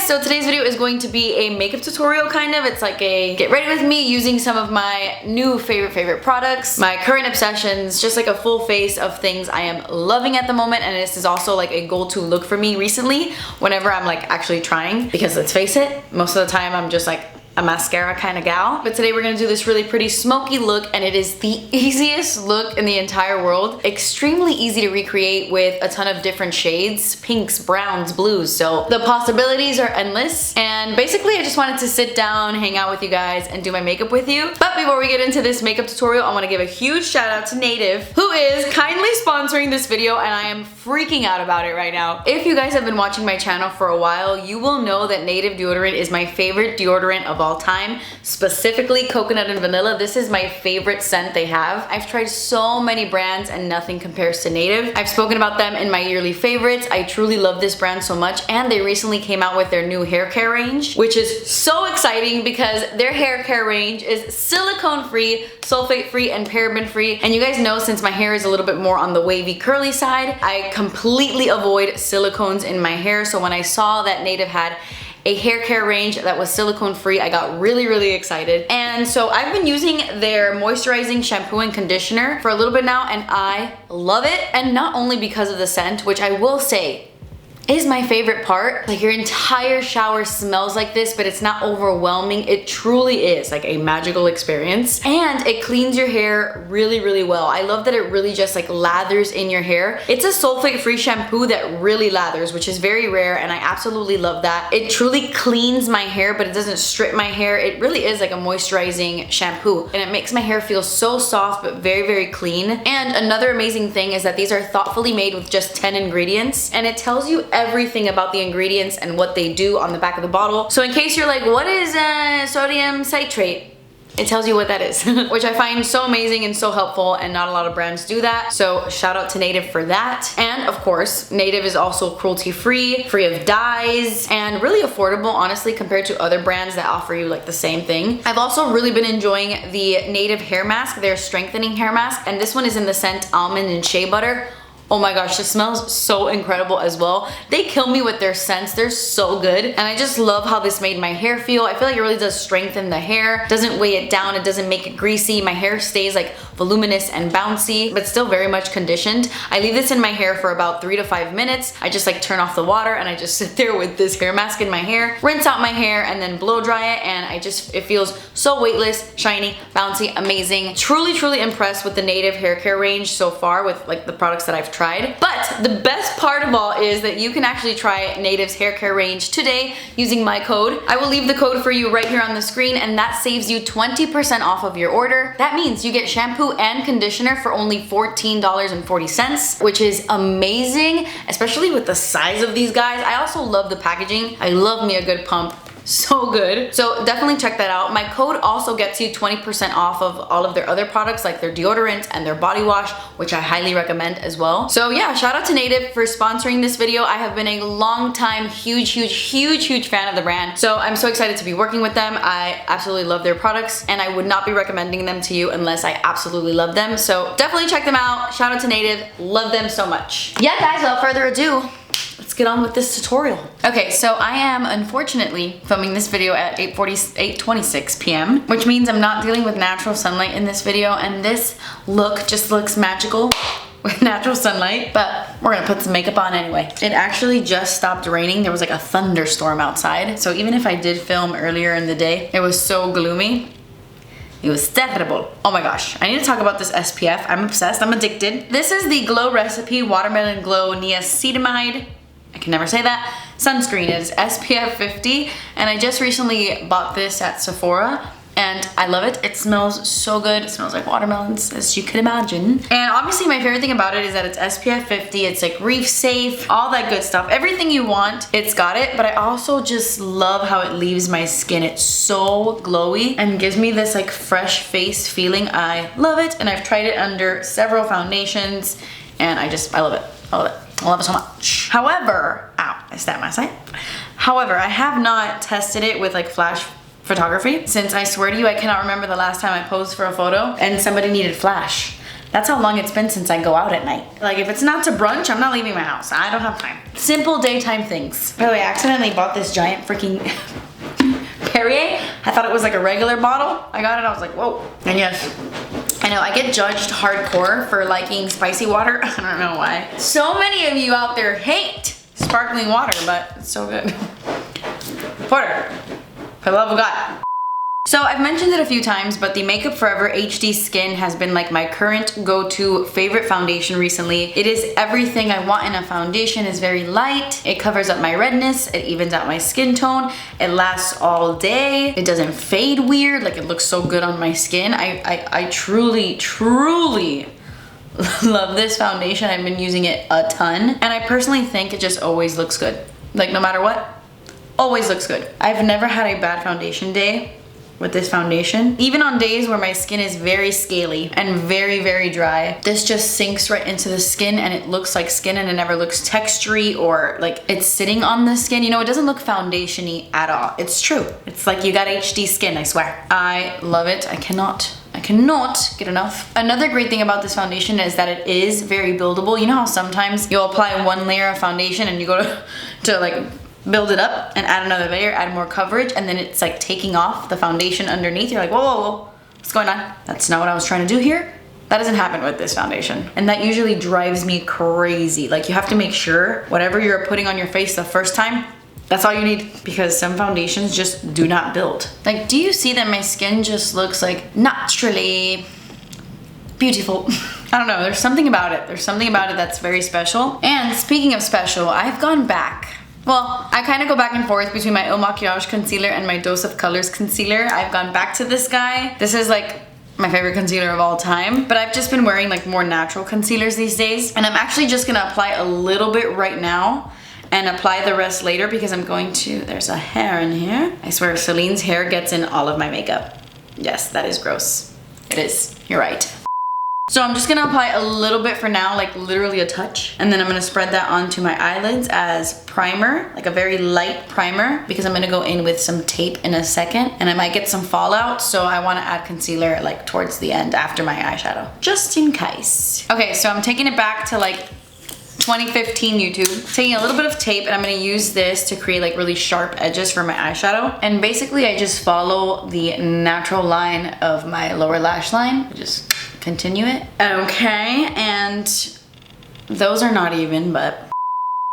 so today's video is going to be a makeup tutorial kind of. It's like a get ready with me using some of my new favorite products, my current obsessions, just like a full face of things I am loving at the moment. And this is also like a go-to look for me recently whenever I'm like actually trying, because let's face it, most of the time I'm just like a mascara kind of gal. But today we're gonna do this really pretty smoky look, and it is the easiest look in the entire world. Extremely easy to recreate with a ton of different shades, pinks, browns, blues. So the possibilities are endless. And basically I just wanted to sit down, hang out with you guys, and do my makeup with you. But before we get into this makeup tutorial, I wanna give a huge shout out to Native, who is kindly sponsoring this video, and I am freaking out about it right now. If you guys have been watching my channel for a while, you will know that Native deodorant is my favorite deodorant of all time, specifically coconut and vanilla. This is my favorite scent they have. I've tried so many brands and nothing compares to Native. I've spoken about them in my yearly favorites. I truly love this brand so much, and they recently came out with their new hair care range, which is so exciting because their hair care range is silicone free, sulfate free, and paraben free. And you guys know, since my hair is a little bit more on the wavy curly side, I completely avoid silicones in my hair. So when I saw that Native had a hair care range that was silicone free, I got really excited. And so I've been using their moisturizing shampoo and conditioner for a little bit now, and I love it. And not only because of the scent, which I will say is my favorite part. Like, your entire shower smells like this, but it's not overwhelming. It truly is like a magical experience, and it cleans your hair really well. I love that it really just like lathers in your hair. It's a sulfate-free shampoo that really lathers, which is very rare, and I absolutely love that. It truly cleans my hair, but it doesn't strip my hair. It really is like a moisturizing shampoo, and it makes my hair feel so soft but very clean. And another amazing thing is that these are thoughtfully made with just 10 ingredients, and it tells you everything about the ingredients and what they do on the back of the bottle. So in case you're like, what is sodium citrate? It tells you what that is, which I find so amazing and so helpful, and not a lot of brands do that. So shout out to Native for that. And of course, Native is also cruelty-free, free of dyes, and really affordable, honestly, compared to other brands that offer you like the same thing. I've also really been enjoying the Native hair mask, their strengthening hair mask, and this one is in the scent Almond and Shea Butter. Oh my gosh, this smells so incredible as well. They kill me with their scents. They're so good. And I just love how this made my hair feel. I feel like it really does strengthen the hair. Doesn't weigh it down. It doesn't make it greasy. My hair stays like voluminous and bouncy, but still very much conditioned. I leave this in my hair for about 3 to 5 minutes. I just like turn off the water and I just sit there with this hair mask in my hair, rinse out my hair, and then blow dry it. And it feels so weightless, shiny, bouncy, amazing. Truly impressed with the Native hair care range so far with like the products that I've tried. But the best part of all is that you can actually try Native's hair care range today using my code. I will leave the code for you right here on the screen, and that saves you 20% off of your order. That means you get shampoo and conditioner for only $14.40, which is amazing, especially with the size of these guys. I also love the packaging. I love me a good pump. So good. So definitely check that out. My code also gets you 20% off of all of their other products, like their deodorant and their body wash, which I highly recommend as well. So yeah, shout out to Native for sponsoring this video. I have been a long time huge fan of the brand. So I'm so excited to be working with them. I absolutely love their products, and I would not be recommending them to you unless I absolutely love them. So definitely check them out. Shout out to Native. Love them so much. Yeah guys, without further ado, let's get on with this tutorial. Okay, so I am unfortunately filming this video at 8:26 p.m., which means I'm not dealing with natural sunlight in this video, and this look just looks magical with natural sunlight, but we're gonna put some makeup on anyway. It actually just stopped raining. There was like a thunderstorm outside, so even if I did film earlier in the day, it was so gloomy. It was terrible. Oh my gosh, I need to talk about this SPF. I'm obsessed, I'm addicted. This is the Glow Recipe Watermelon Glow Niacinamide, I can never say that, sunscreen. It is SPF 50, and I just recently bought this at Sephora, and I love it. It smells so good. It smells like watermelons, as you could imagine. And obviously my favorite thing about it is that it's SPF 50, it's like reef safe, all that good stuff. Everything you want, it's got it, but I also just love how it leaves my skin. It's so glowy and gives me this like fresh face feeling. I love it, and I've tried it under several foundations, and I love it. I love it. I love it so much. However, ow, I stabbed my side. However, I have not tested it with like flash photography, since I swear to you, I cannot remember the last time I posed for a photo and somebody needed flash. That's how long it's been since I go out at night. Like if it's not to brunch, I'm not leaving my house. I don't have time. Simple daytime things. By the way, I accidentally bought this giant freaking Perrier. I thought it was like a regular bottle. I got it, I was like, whoa. And yes, I know I get judged hardcore for liking spicy water. I don't know why. So many of you out there hate sparkling water, but it's so good. Water, for the love of God. So I've mentioned it a few times, but the Makeup Forever HD Skin has been like my current go-to favorite foundation recently. It is everything I want in a foundation. It's very light. It covers up my redness. It evens out my skin tone. It lasts all day. It doesn't fade weird. Like it looks so good on my skin. I truly, truly love this foundation. I've been using it a ton. And I personally think it just always looks good. Like no matter what, always looks good. I've never had a bad foundation day with this foundation. Even on days where my skin is very scaly and very, very dry, this just sinks right into the skin and it looks like skin and it never looks textury or like it's sitting on the skin. You know, it doesn't look foundation-y at all. It's true. It's like you got HD skin, I swear. I love it. I cannot get enough. Another great thing about this foundation is that it is very buildable. You know how sometimes you'll apply one layer of foundation and you go to like build it up and add another layer, add more coverage, and then it's like taking off the foundation underneath. You're like, whoa, whoa, whoa, what's going on? That's not what I was trying to do here. That doesn't happen with this foundation. And that usually drives me crazy. Like you have to make sure whatever you're putting on your face the first time, that's all you need, because some foundations just do not build. Like, do you see that my skin just looks like naturally beautiful? I don't know, there's something about it. There's something about it that's very special. And speaking of special, I've gone back. Well, I kind of go back and forth between my Il Makiage concealer and my Dose of Colors concealer. I've gone back to this guy. This is like my favorite concealer of all time, but I've just been wearing like more natural concealers these days. And I'm actually just gonna apply a little bit right now and apply the rest later because I'm going to, there's a hair in here. I swear Celine's hair gets in all of my makeup. Yes, that is gross. It is, you're right. So I'm just gonna apply a little bit for now, like literally a touch. And then I'm gonna spread that onto my eyelids as primer, like a very light primer, because I'm gonna go in with some tape in a second and I might get some fallout. So I wanna add concealer like towards the end after my eyeshadow, just in case. Okay, so I'm taking it back to like 2015 YouTube. Taking a little bit of tape and I'm gonna use this to create like really sharp edges for my eyeshadow. And basically I just follow the natural line of my lower lash line. Just continue it. Okay, and those are not even, but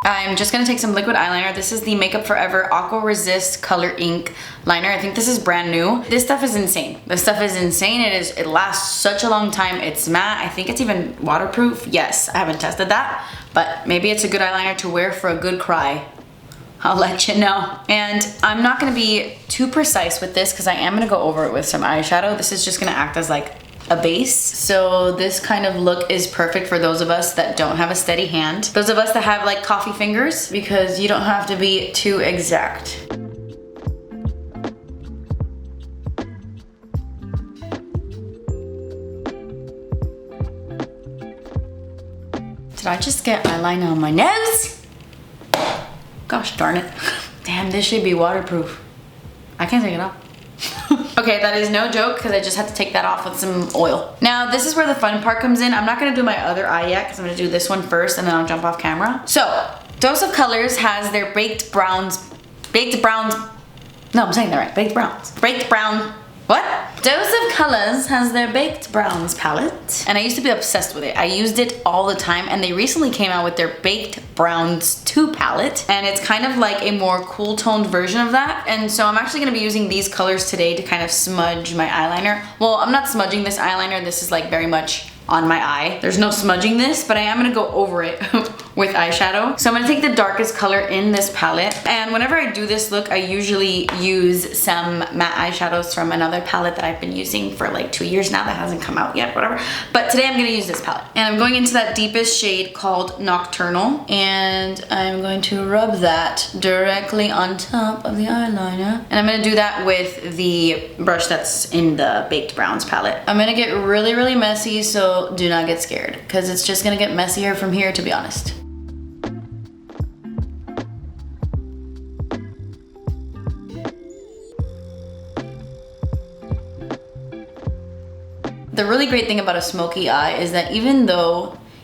I'm just gonna take some liquid eyeliner. This is the Makeup Forever Aqua Resist Color Ink Liner. I think this is brand new. This stuff is insane. This stuff is insane. It lasts such a long time. It's matte. I think it's even waterproof. Yes, I haven't tested that, but maybe it's a good eyeliner to wear for a good cry. I'll let you know. And I'm not gonna be too precise with this because I am gonna go over it with some eyeshadow. This is just gonna act as like a base. So this kind of look is perfect for those of us that don't have a steady hand. Those of us that have like coffee fingers, because you don't have to be too exact. Did I just get eyeliner on my nose? Gosh darn it. Damn, this should be waterproof. I can't take it off. Okay, that is no joke because I just had to take that off with some oil. Now, this is where the fun part comes in. I'm not gonna do my other eye yet because I'm gonna do this one first and then I'll jump off camera. So, Dose of Colors has their baked browns, no, I'm saying that right, baked brown, what? Dose of Colors has their Baked Browns palette. And I used to be obsessed with it. I used it all the time and they recently came out with their Baked Browns 2 palette. And it's kind of like a more cool toned version of that. And so I'm actually gonna be using these colors today to kind of smudge my eyeliner. Well, I'm not smudging this eyeliner. This is like very much on my eye. There's no smudging this, but I am gonna go over it with eyeshadow. So I'm gonna take the darkest color in this palette. And whenever I do this look, I usually use some matte eyeshadows from another palette that I've been using for like 2 years now that hasn't come out yet, whatever. But today I'm gonna use this palette. And I'm going into that deepest shade called Nocturnal. And I'm going to rub that directly on top of the eyeliner. And I'm gonna do that with the brush that's in the Baked Browns palette. I'm gonna get really, really messy, so do not get scared, because it's just gonna get messier from here, to be honest. The really great thing about a smoky eye is that even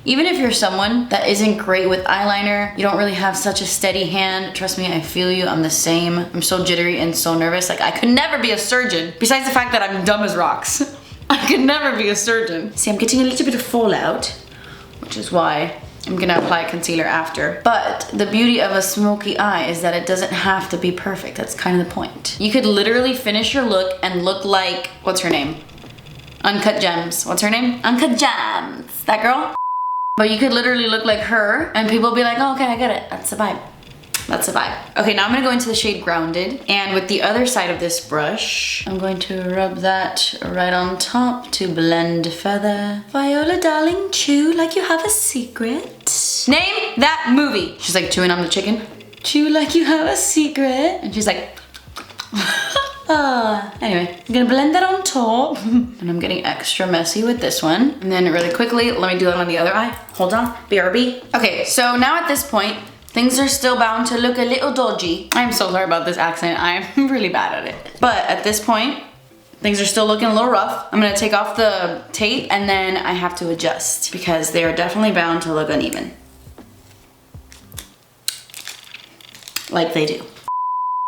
if you're someone that isn't great with eyeliner, you don't really have such a steady hand, trust me, I feel you, I'm the same. I'm so jittery and so nervous. Like, I could never be a surgeon, besides the fact that I'm dumb as rocks. I could never be a surgeon. See, I'm getting a little bit of fallout, which is why I'm gonna apply concealer after. But the beauty of a smoky eye is that it doesn't have to be perfect. That's kind of the point. You could literally finish your look and look like, what's her name? Uncut Gems. What's her name? Uncut Gems. That girl? But you could literally look like her and people will be like, oh, okay, I get it. That's the vibe. That's the vibe. Okay, now I'm gonna go into the shade Grounded. And with the other side of this brush, I'm going to rub that right on top to blend further. Viola, darling, chew like you have a secret. Name that movie. She's like chewing on the chicken. Chew like you have a secret. And she's like, anyway, I'm gonna blend that on top. And I'm getting extra messy with this one. And then really quickly, let me do it on the other eye. Hold on, BRB. Okay, so now at this point, things are still bound to look a little dodgy. I'm so sorry about this accent. I'm really bad at it. But at this point, things are still looking a little rough. I'm gonna take off the tape and then I have to adjust because they are definitely bound to look uneven. Like they do.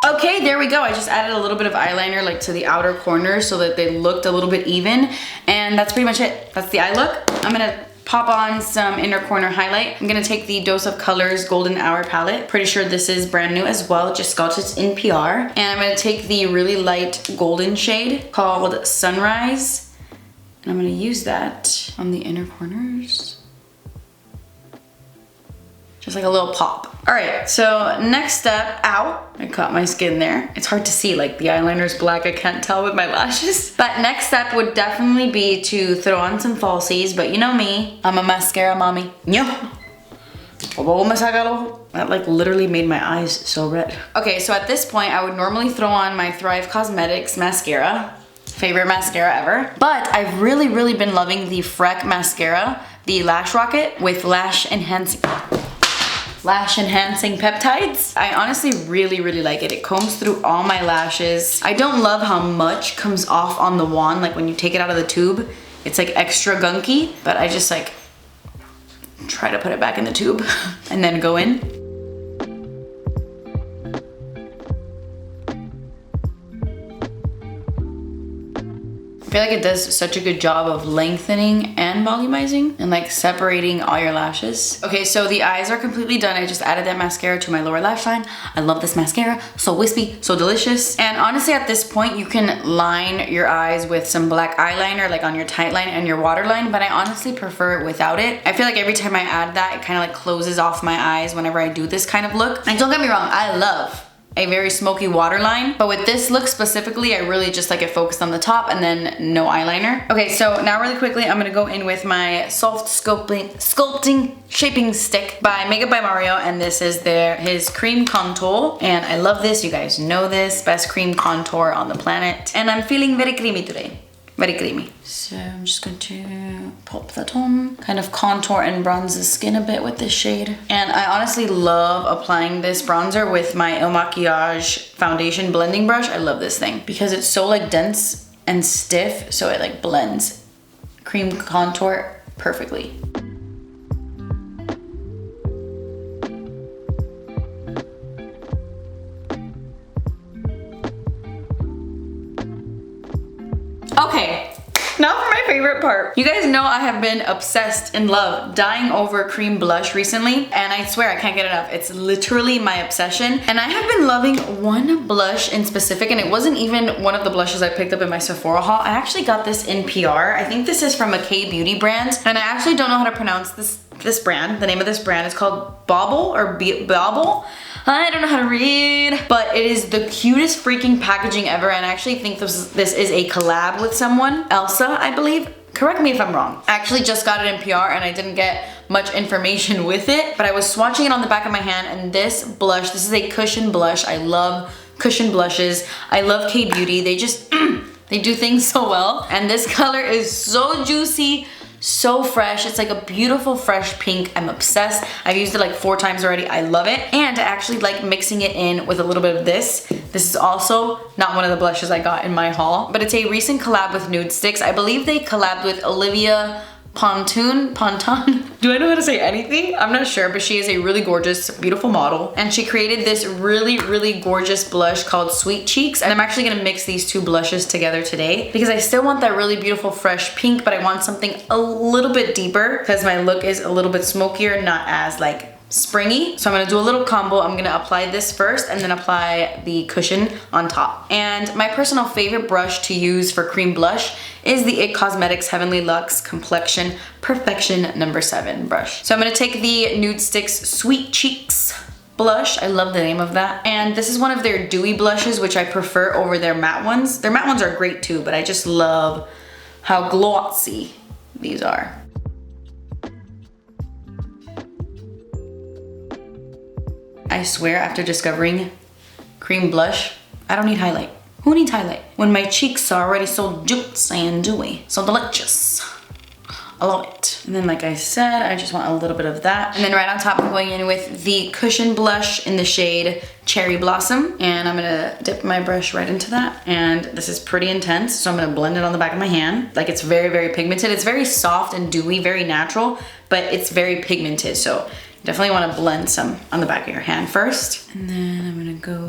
Okay, there we go. I just added a little bit of eyeliner like to the outer corners so that they looked a little bit even. And that's pretty much it. That's the eye look. I'm gonna pop on some inner corner highlight. I'm gonna take the Dose of Colors Golden Hour palette. Pretty sure this is brand new as well. Just got it in PR. And I'm gonna take the really light golden shade called Sunrise. And I'm gonna use that on the inner corners. Just like a little pop. All right, so next step, ow, I caught my skin there. It's hard to see, like the eyeliner's black, I can't tell with my lashes. But next step would definitely be to throw on some falsies, but you know me, I'm a mascara mommy. Yeah. That like literally made my eyes so red. Okay, so at this point, I would normally throw on my Thrive Cosmetics mascara. Favorite mascara ever. But I've really been loving the Freck mascara, the Lashrocket with lash enhancing peptides. I honestly really like it. It combs through all my lashes. I don't love how much comes off on the wand, like when you take it out of the tube, it's like extra gunky, but I just like try to put it back in the tube and then go in. I feel like it does such a good job of lengthening and volumizing and like separating all your lashes. Okay, so the eyes are completely done. I just added that mascara to my lower lash line. I love this mascara, so wispy, so delicious. And honestly, at this point, you can line your eyes with some black eyeliner, like on your tight line and your waterline, but I honestly prefer it without it. I feel like every time I add that, it kind of like closes off my eyes whenever I do this kind of look. And don't get me wrong, I love a very smoky waterline, but with this look specifically, I really just like it focused on the top and then no eyeliner. Okay, so now really quickly, I'm gonna go in with my Sculpting Shaping Stick by Makeup by Mario, and this is his cream contour, and I love this. You guys know this, best cream contour on the planet, and I'm feeling very creamy today. Very creamy. So I'm just going to pop that on. Kind of contour and bronze the skin a bit with this shade. And I honestly love applying this bronzer with my Il Makiage foundation blending brush. I love this thing because it's so like dense and stiff, so it like blends cream contour perfectly. Okay, now for my favorite part. You guys know I have been obsessed, in love, dying over cream blush recently, and I swear I can't get enough. It's literally my obsession. And I have been loving one blush in specific, and it wasn't even one of the blushes I picked up in my Sephora haul. I actually got this in PR. I think this is from a K-beauty brand, and I actually don't know how to pronounce this brand. The name of this brand is called Beaubble or Beaubble. I don't know how to read, but it is the cutest freaking packaging ever, and I actually think this is a collab with someone, Elsa, I believe. Correct me if I'm wrong. I actually just got it in PR and I didn't get much information with it, but I was swatching it on the back of my hand, and this blush, this is a cushion blush. I love cushion blushes. I love K-beauty. They just, they do things so well. And this color is so juicy, so fresh. It's like a beautiful fresh pink. I'm obsessed. I've used it like 4 times already. I love it. And I actually like mixing it in with a little bit of this. This is also not one of the blushes I got in my haul, but it's a recent collab with Nudestix. I believe they collabed with Olivia Ponton. Do I know how to say anything? I'm not sure, but she is a really gorgeous, beautiful model. And she created this really, really gorgeous blush called Sweet Cheeks. And I'm actually gonna mix these two blushes together today because I still want that really beautiful fresh pink, but I want something a little bit deeper because my look is a little bit smokier, not as like springy. So I'm gonna do a little combo. I'm gonna apply this first and then apply the cushion on top. And my personal favorite brush to use for cream blush is the IT Cosmetics Heavenly Luxe Complexion Perfection No. 7 brush. So I'm gonna take the Nudestix Sweet Cheeks blush. I love the name of that. And this is one of their dewy blushes, which I prefer over their matte ones. Their matte ones are great too, but I just love how glossy these are. I swear, after discovering cream blush, I don't need highlight. Who needs highlight? When my cheeks are already so juicy and dewy, so delicious. I love it. And then like I said, I just want a little bit of that. And then right on top, I'm going in with the cushion blush in the shade Cherry Blossom. And I'm gonna dip my brush right into that. And this is pretty intense, so I'm gonna blend it on the back of my hand. Like it's very, very pigmented. It's very soft and dewy, very natural, but it's very pigmented. So definitely want to blend some on the back of your hand first. And then I'm gonna go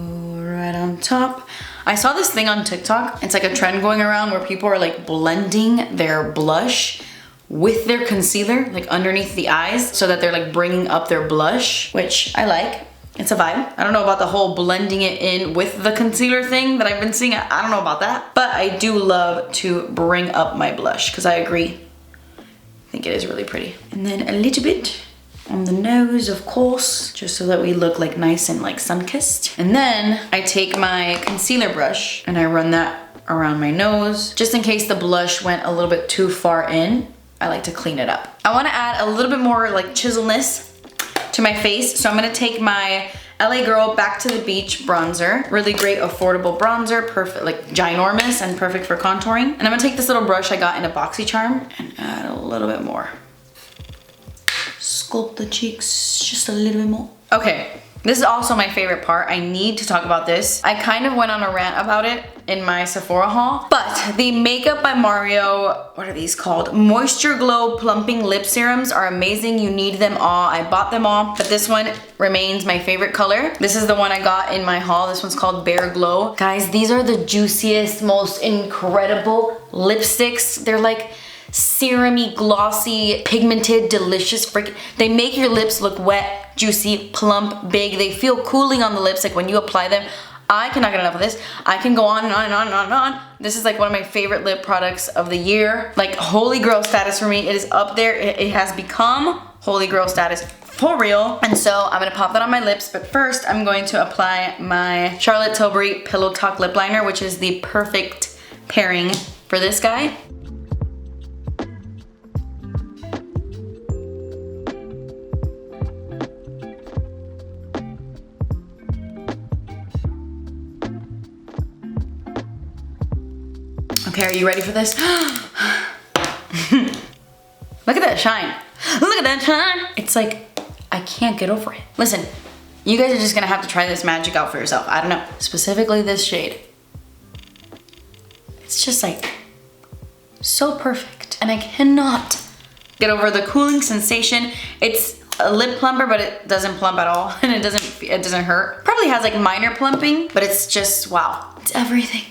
right on top. I saw this thing on TikTok. It's like a trend going around where people are like blending their blush with their concealer, like underneath the eyes, so that they're like bringing up their blush, which I like. It's a vibe. I don't know about the whole blending it in with the concealer thing that I've been seeing. I don't know about that, but I do love to bring up my blush because I agree. I think it is really pretty. And then a little bit on the nose, of course, just so that we look like nice and like sun-kissed. And then I take my concealer brush and I run that around my nose. Just in case the blush went a little bit too far in, I like to clean it up. I wanna add a little bit more like chiselness to my face. So I'm gonna take my LA Girl Back to the Beach bronzer. Really great, affordable bronzer, perfect, like ginormous and perfect for contouring. And I'm gonna take this little brush I got in a BoxyCharm and add a little bit more. Sculpt the cheeks just a little bit more. Okay, this is also my favorite part. I need to talk about this. I kind of went on a rant about it in my Sephora haul, but the Makeup by Mario, what are these called? MoistureGlow Plumping Lip Serums are amazing. You need them all. I bought them all, but this one remains my favorite color. This is the one I got in my haul. This one's called Bare Glow. Guys, these are the juiciest, most incredible lipsticks. They're like serum-y, glossy, pigmented, delicious. They make your lips look wet, juicy, plump, big. They feel cooling on the lips, like when you apply them. I cannot get enough of this. I can go on and on and on and on and on. This is like one of my favorite lip products of the year. Like holy grail status for me. It is up there. It has become holy grail status for real. And so I'm gonna pop that on my lips, but first I'm going to apply my Charlotte Tilbury Pillow Talk lip liner, which is the perfect pairing for this guy. Okay, are you ready for this? Look at that shine. Look at that shine. It's like, I can't get over it. Listen, you guys are just gonna have to try this magic out for yourself. I don't know, specifically this shade. It's just like, so perfect. And I cannot get over the cooling sensation. It's a lip plumper, but it doesn't plump at all. And it doesn't hurt. Probably has like minor plumping, but it's just, wow. It's everything.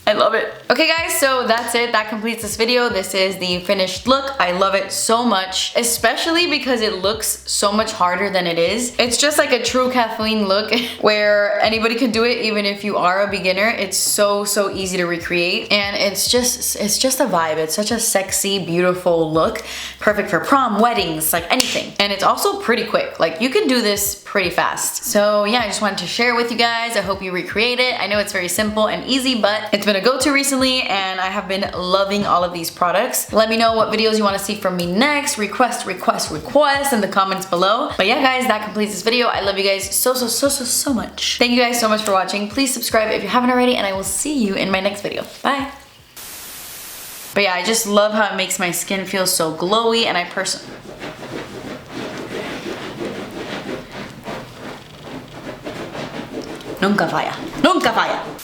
I love it. Okay guys, so that's it. That completes this video. This is the finished look. I love it so much, especially because it looks so much harder than it is. It's just like a true Kathleen look where anybody can do it, even if you are a beginner. It's so easy to recreate, and it's just a vibe. It's such a sexy, beautiful look. Perfect for prom, weddings, like anything. And it's also pretty quick. Like you can do this pretty fast. So yeah, I just wanted to share with you guys. I hope you recreate it. I know it's very simple and easy, but it's been a go-to recently and I have been loving all of these products. Let me know what videos you want to see from me next. Request in the comments below. But yeah guys, that completes this video. I love you guys so much. Thank you guys so much for watching. Please subscribe if you haven't already, and I will see you in my next video. Bye. But yeah, I just love how it makes my skin feel so glowy, and I personally Nunca falla. Nunca falla.